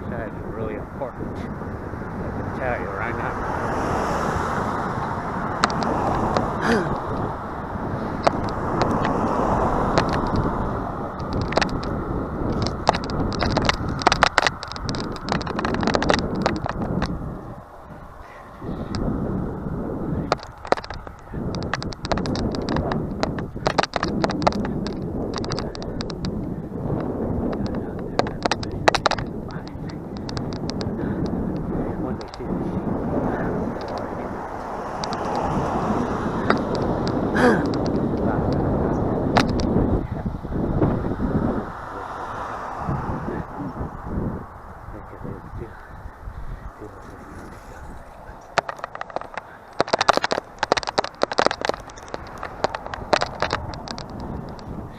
exercise is really important. I can tell you right now.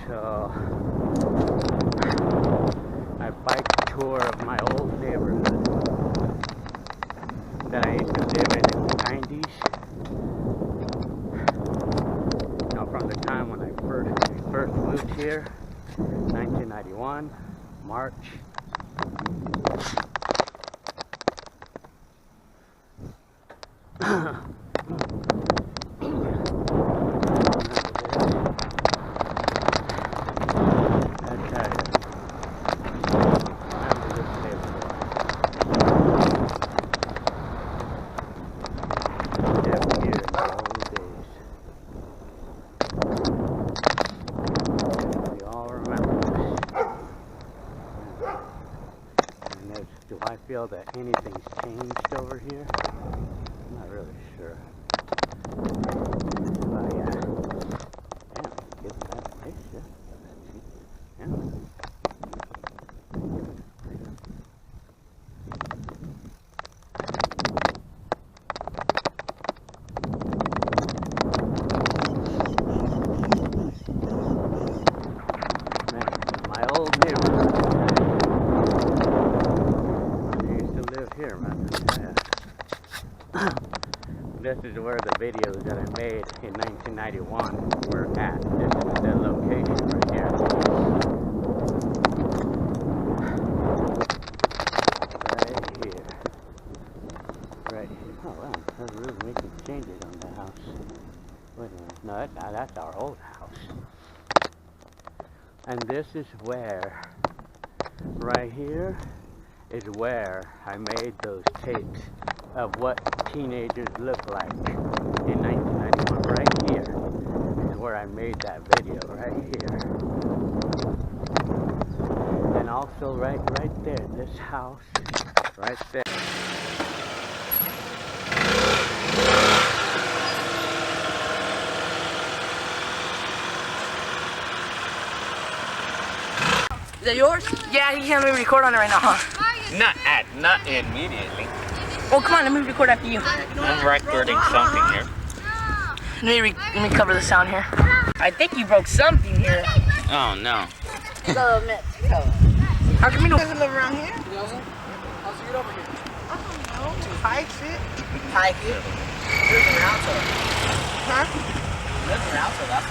So, a bike tour of my old neighborhood that I used to live in the 90s. Now, from the time when I first moved here, 1991, March. Do I feel that anything's changed over here? I'm not really sure. But yeah. Damn, give that a nice shit. Yeah. Man, my old neighborhood. Here, man. Yeah. This is where the videos that I made in 1991 were at. This is the location right here. Right here. Oh wow, they're really making changes on the house. Wait a minute. No, that's our old house. And this is where, right here, is where I made those tapes of what teenagers look like in 1991. Right here is where I made that video, right here. And also right there, this house, right there. Is that yours? Yeah, you can't let me record on it right now, huh? Not immediately. Well, come on, let me record after you. I'm recording something here. Let me cover the sound here. I think you broke something here. Oh no. How come you don't live around here? How's it get over here? I don't know. To hike it. Hike it. There's an alto. Huh? There's an alto, that's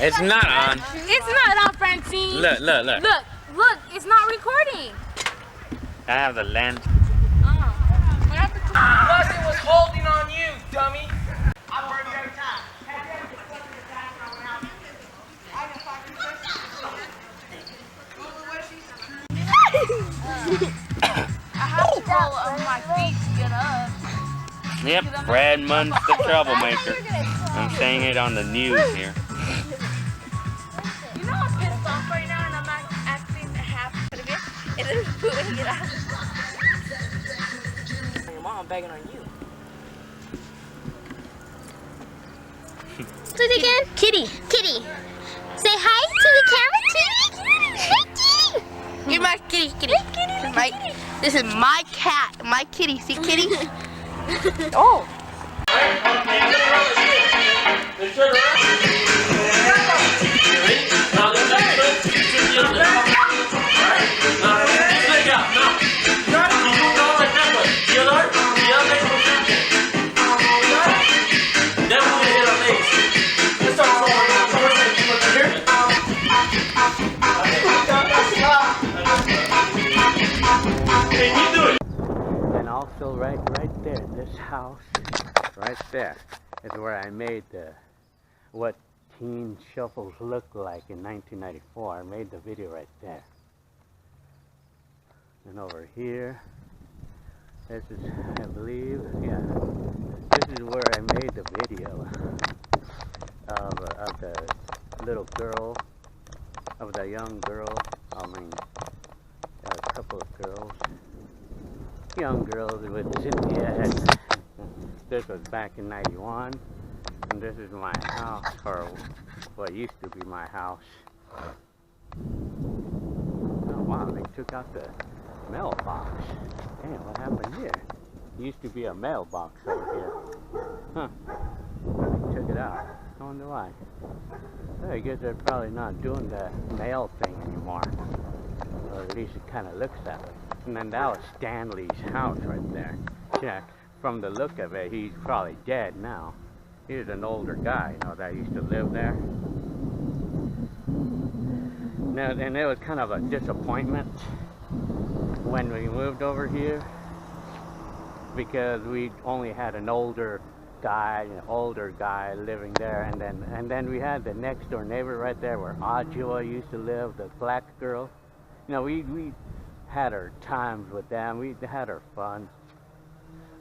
It's not on. It's not on, Francine. Look. Look, it's not recording. I have the lens. Nothing was holding on you, dummy. I'm already out of time. I have to roll on my feet to get up. Yep, Brad Munn's the troublemaker. I'm saying it on the news here. You know I'm pissed off right now and I'm acting half of it. And then putting it out. Your mom begging on you. Do it again. Kitty. Say hi to the camera, Kitty. Hey, Kitty. You're my kitty. Hey, kitty. This is my cat. My kitty. See, kitty? Oh. Let's start this house right there is where I made what teen shuffles look like in 1994. I made the video right there. And over here, this is, I believe, yeah, this is where I made the video of the little girl, of the young girl. I mean, a couple of girls, young girls with Cynthia. And this was back in '91, and this is my house, or what used to be my house. Oh wow, they took out the mailbox. Damn, what happened here? Used to be a mailbox over here. Huh. They took it out. I wonder why. Well, I guess they're probably not doing the mail thing anymore. Or at least it kind of looks that way. And then that was Stanley's house right there. Yeah, from the look of it, he's probably dead now. He was an older guy, you know, that used to live there. Now, and it was kind of a disappointment when we moved over here, because we only had an older guy living there, and then we had the next door neighbor right there where Ajua used to live, the black girl. You know, we had our times with them, we had our fun.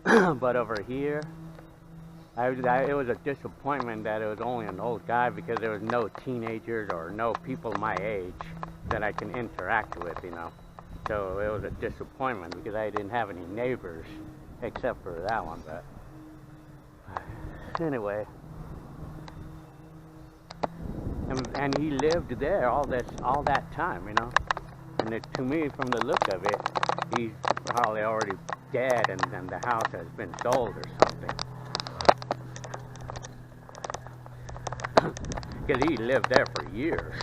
But over here, it was a disappointment that it was only an old guy, because there was no teenagers or no people my age that I can interact with, you know. So it was a disappointment because I didn't have any neighbors except for that one. But anyway, and he lived there all that time, you know. And to me, from the look of it, he's probably already dead, and the house has been sold or something. Because he lived there for years.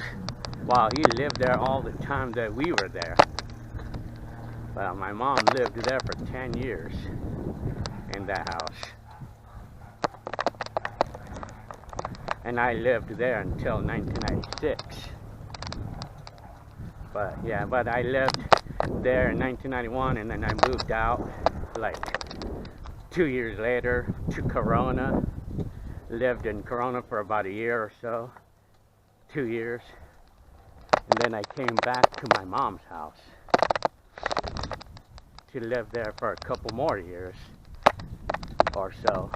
Wow, he lived there all the time that we were there. Well, my mom lived there for 10 years in that house. And I lived there until 1996. But yeah, but I lived there in 1991, and then I moved out like 2 years later to Corona. Lived in Corona for about a year or so, 2 years. And then I came back to my mom's house to live there for a couple more years or so.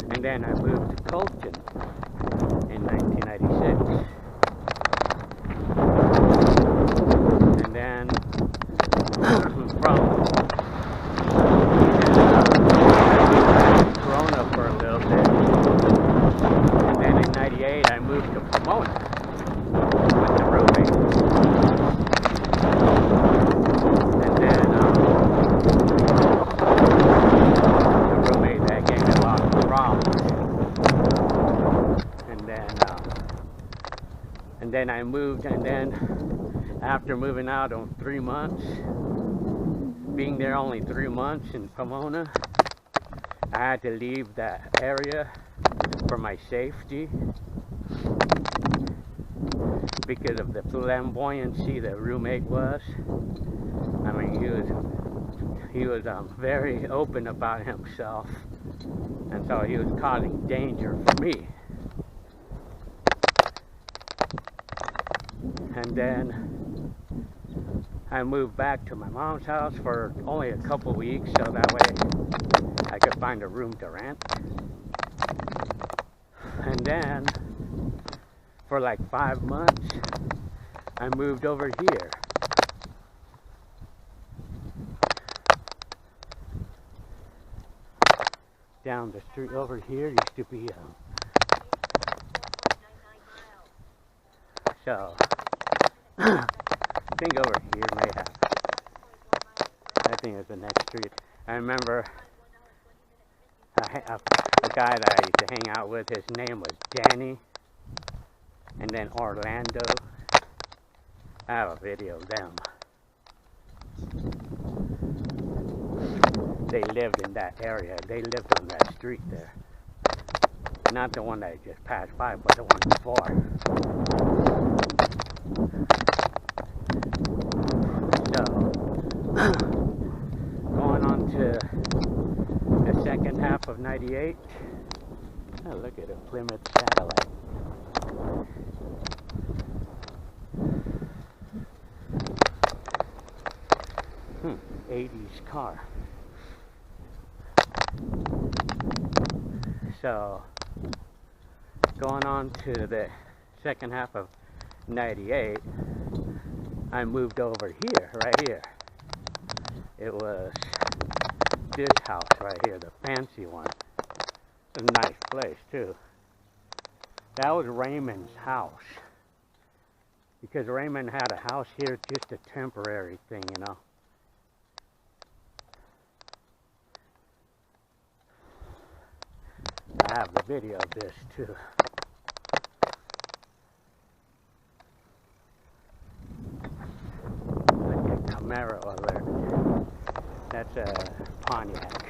And then I moved to Colton in 1996. And then from Corona for a little bit. And then in '98 I moved to Pomona with the roommate. And then the roommate that gave me a lot of problems. And then I moved, and then after moving out on 3 months, being there only 3 months in Pomona, I had to leave that area for my safety because of the flamboyancy the roommate was. I mean, he was very open about himself, and so he was causing danger for me. And then I moved back to my mom's house for only a couple weeks, so that way I could find a room to rent. And then for like 5 months, I moved over here. Down the street over here used to be so I think over here may have, I think it's the next street. I remember a guy that I used to hang out with, his name was Danny, and then Orlando. I have a video of them. They lived in that area. They lived on that street there. Not the one that I just passed by, but the one before. So, going on to the half of 98. Oh, look at a Plymouth Satellite. 80s car. So, going on to the second half of 98, I moved over here, right here. It was this house right here, the fancy one. It's a nice place too. That was Raymond's house. Because Raymond had a house here, just a temporary thing, you know. I have the video of this too. Like a Camaro alert. That's a Pontiac.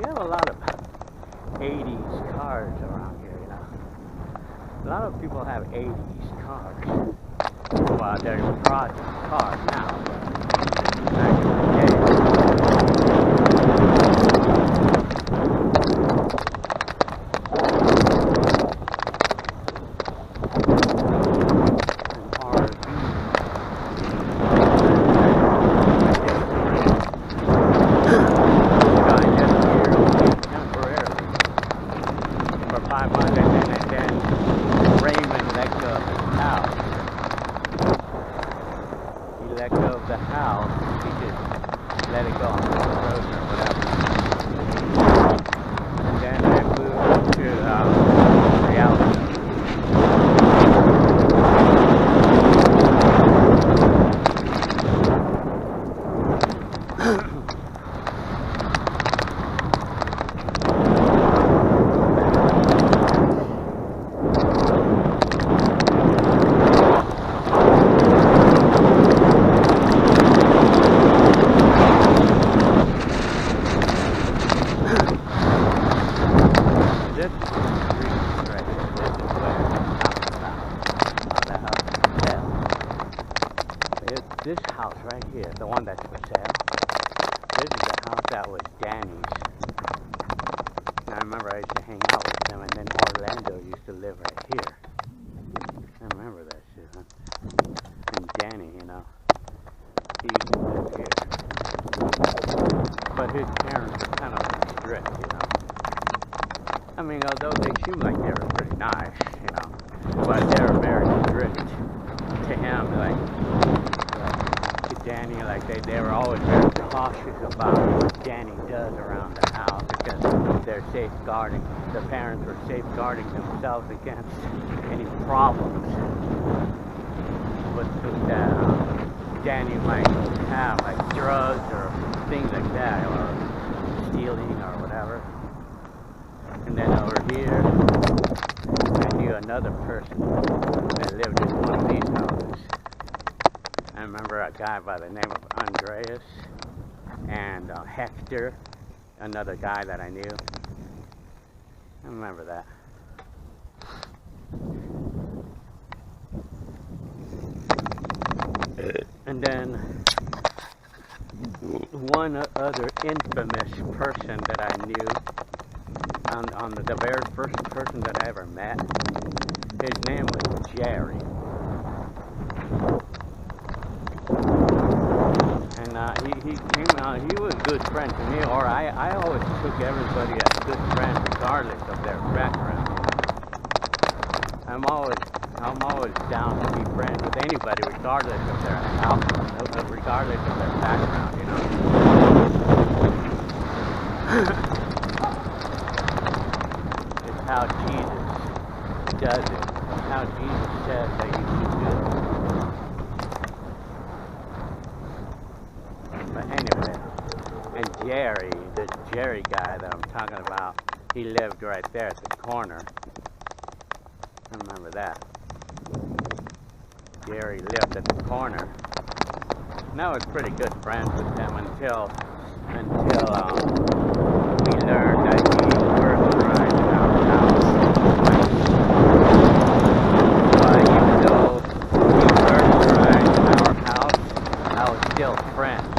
You have a lot of 80s cars around here, you know. A lot of people have 80s cars. Well, there's project cars now. Back in the day. This house right here, the one that's for sale, this is the house that was Danny's. And I remember I used to hang out with them, and then Orlando used to live right here. I remember that shit, huh? And Danny, you know, he used to live here. But his parents were kind of strict, you know. I mean, although they seemed like they were pretty nice, you know, but they were very strict to him, like Danny, like they were always very cautious about what Danny does around the house because they're safeguarding, the parents were safeguarding themselves against any problems with Danny might have, like drugs or things like that, or stealing or whatever. And then over here, I knew another person that lived in one of these houses. I remember a guy by the name of Andreas and Hector, another guy that I knew. I remember that. And then one other infamous person that I knew, on the very first person that I ever met, his name was Jerry. And he came out, he was a good friend to me, or I always took everybody as good friends regardless of their background. I'm always down to be friends with anybody regardless of their outcome, regardless of their background, you know. It's how Jesus does it. It's how Jesus says that you should do it. But anyway, and Jerry, this Jerry guy that I'm talking about, he lived right there at the corner. I remember that. Jerry lived at the corner. And I was pretty good friends with him until we learned that he burglarized our house. But even though he burglarized our house, I was still friends.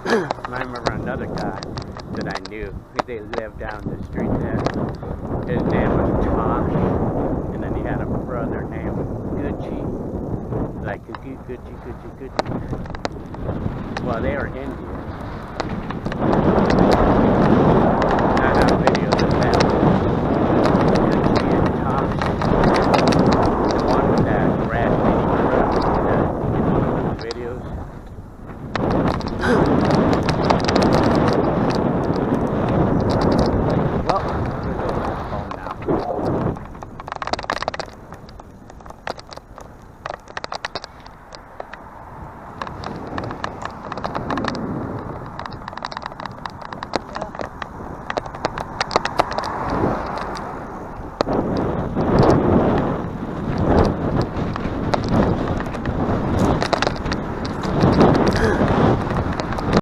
I remember another guy that I knew. They lived down the street there. His name was Tosh, and then he had a brother named Gucci. Like Gucci. Well, they were Indian.